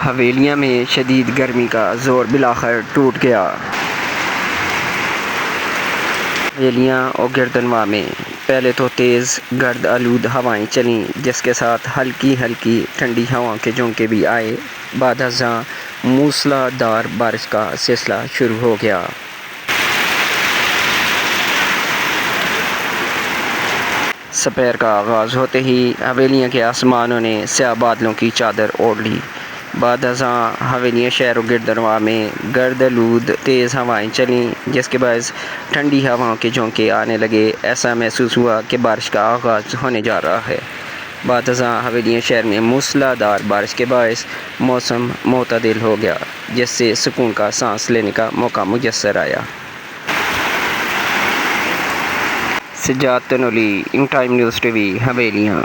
हवेलियाँ में शदीद गर्मी का ज़ोर बिलाखिर टूट गया। हवेलियाँ और गिरदनवा में पहले तो तेज़ गर्द आलूद हवाएं चलीं, जिसके साथ हल्की हल्की ठंडी हवाओं के झोंके भी आए। बाद अज़ां मूसलाधार बारिश का सिलसिला शुरू हो गया। दोपहर का आगाज़ होते ही हवेलियाँ के आसमानों ने स्याह बादलों की चादर ओढ़ ली। बाद अज़ां हवेलियाँ शहर और गिरदनवा में गर्द-आलूद तेज़ हवाएं चलीं, जिसके बायस ठंडी हवाओं के झोंके आने लगे। ऐसा महसूस हुआ कि बारिश का आगाज़ होने जा रहा है। बाद अज़ां हवेलियाँ शहर में मूसलाधार बारिश के बायस मौसम मोतदिल हो गया, जिससे सुकून का सांस लेने का मौका मुयस्सर आया। Sajjad Tanoli, in Time News TV, हवेलियाँ।